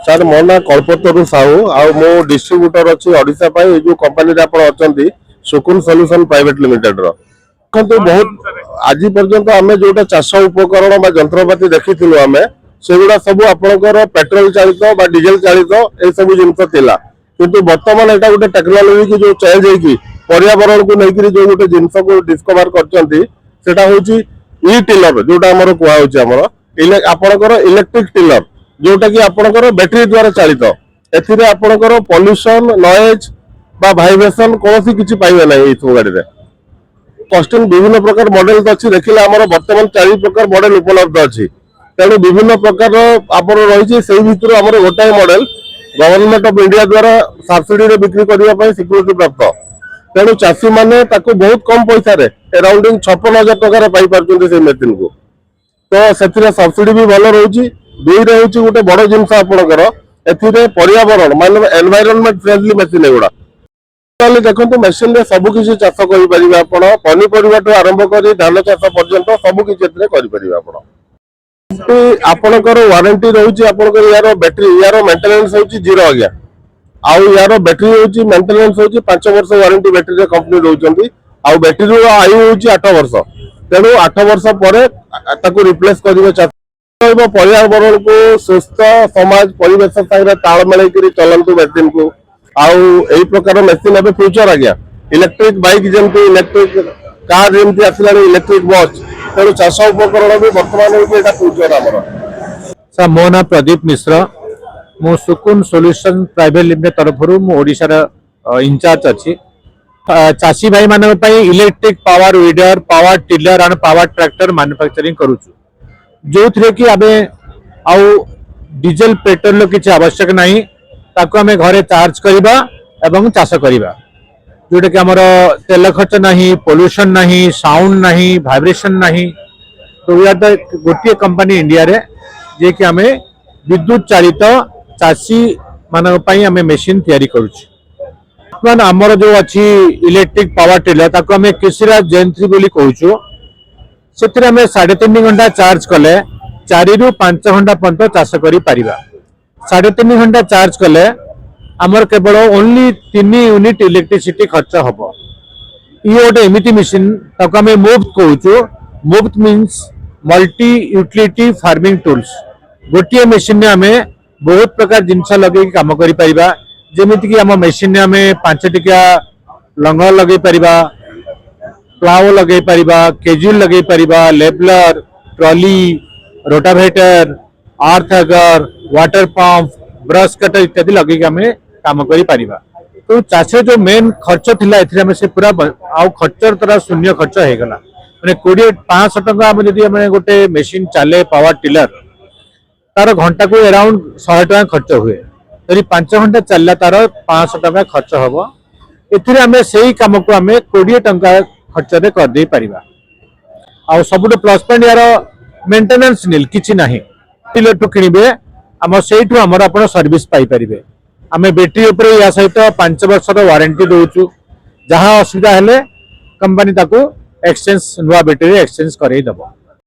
Sir मो ना कल्पतरु साहू आउ मो डिस्ट्रीब्यूटर अच्छी ओडिशा पाई जो कंपनी रे आपण अछंती सुकुन सॉल्यूशन प्राइवेट लिमिटेड रो किंतु बहुत आज पर्यंत आमे जोटा चाष उपकरण बा यंत्रपाती देखिथिलु आमे सेगुडा सब आपनकर पेट्रोल चालित बा डीजल चालित ए सब जिंस थिला किंतु वर्तमान एटा गोटे टेक्नोलॉजी की जो चेंज हेकी पर्यावरण को लेकर जो गोटे जिंस को डिस्कवर करचंती सेटा होची ई टिलर जोटा हमर कुआ होची हमर आपनकर इलेक्ट्रिक टिलर जोटा कि आपनकर बैटरी द्वारा चालित एथिरे आपनकर पोल्यूशन नॉइज बा वाइब्रेशन कोनोसी किछि पाइबे नै ए सब गाड़ी रे कस्टम विभिन्न प्रकार मॉडल अच्छी देखिले हमर वर्तमान 40 प्रकार मॉडल उपलब्ध अछि तेणु विभिन्न प्रकार आपन रही से भीतर हमर गोटाए मॉडल गवर्नमेंट ऑफ इंडिया द्वारा सब्सिडी रे बिक्री करबा पई सिक्योरिटी प्राप्त तेणु चासी माने ताको बहुत कम पैसा रे अराउंडिंग 56,000 टका रे पाई पारछन से मशीन को तो सेथिरे सब्सिडी भी भलो रहउची दुई रे होची गोटे बड़ जिंस आपनकर एथिरे पर्यावरण माने एनवायरनमेंट फ्रेंडली मशीन एगुडा ताले देखंतु मशीन रे सब किछि चाष करि परिबे आपण पनी परिबा तो आरंभ करी धान चाष पर्यंत सब किछि एथिरे करि परिबे आपण आपनकर वारंटी रहउची आपनकर यार बैटरी यार मेंटेनेंस होची जीरो आज्ञा आउ यार बैटरी होची मेंटेनेंस होची 5 वर्ष वारंटी बैटरी रे कंपनी रहउचंती आउ बैटरी रो आयु होची 8 वर्ष तेणु 8 वर्ष परे ताको रिप्लेस करिवे पर्यावरण को सुस्थ समाज परिवेश संगे तालमेल करी चलंतु मशीन को आउ एई प्रकार मशीन अब फ्यूचर आज्ञा इलेक्ट्रिक बाइक जमती इलेक्ट्रिक कार जमती आसला इलेक्ट्रिक बस तेणु चाष उपकरण भी वर्तमान होता फ्यूचर आमर सर मो ना प्रदीप मिश्र मो सुकुन सॉल्यूशन प्राइवेट लिमिटेड तरफ ओडिशा इंचार्ज अच्छी चाषी भाई मान electric power weeder power tiller and power tractor manufacturing करूछु जो थे कि आमे आउ डीजल पेट्रोल किसी आवश्यक नहीं ताको आमे घरे चार्ज करिबा एवं चाष करिबा जोटा कि हमर तेल खर्च नहीं पोल्यूशन नहीं साउंड नहीं वाइब्रेशन नहीं तो वी आर द गोटे कंपनी इंडिया रे जे कि आमे विद्युत चालित चाषी मानक पई आमे मशीन तैयारी करूछी मान हमर जो अछि इलेक्ट्रिक पावर टिलर ताको आमे किसिरा जंत्री बोली कहूछु सेतिर आमे 3.5 घंटा चार्ज कले 4 रु 5 घंटा पर्यंत चाष करि परिबा 3.5 घंटा चार्ज कले आमर केवल ओनली 3 यूनिट इलेक्ट्रिसिटी खर्च हबो ये गोटे एमिति मशीन ताको आमे मुफ्त कहूछु मुफ्त means multi utility farming tools गोटे मशीन ने आमे बहुत प्रकार जिनस लगे काम करि परिबा जेमिति कि आम मशीन ने आमे 5 टिकिया लंगर लगे परिबा प्लाव लगे परिबा केजुल लगे परिबा लेबलर ट्रॉली रोटावेटर अर्थ अगर वाटर पंप ब्रश कटर इत्यादि लगे आमे काम करि परिबा तो चाष जो मेन खर्च थिला एथरे आमे से पूरा आउ खर्च तरह शून्य खर्च हे गला माने 500 टका आमे जदी आमे गोटे मशीन चाले पावर टिलर तार घंटा को अराउंड 100 टका खर्च हुए तरी 5 घंटा चलला तार 500 टका खर्च हबो एथिरे आमे सेही काम को आमे 20 टका खर्च रे कर दे परिबा आ सबुट प्लस पॉइंट यार मेंटेनेंस नील किछि नाही टिलर टू किनिबे हम सेइठु हमर आपण सर्विस पाई परिबे आमे बैटरी ऊपर या सहित 5 वर्ष रो वारंटी दोछु जहां असुविधा हेले कंपनी ताको एक्सचेंज नुवा बैटरी एक्सचेंज करई दबो।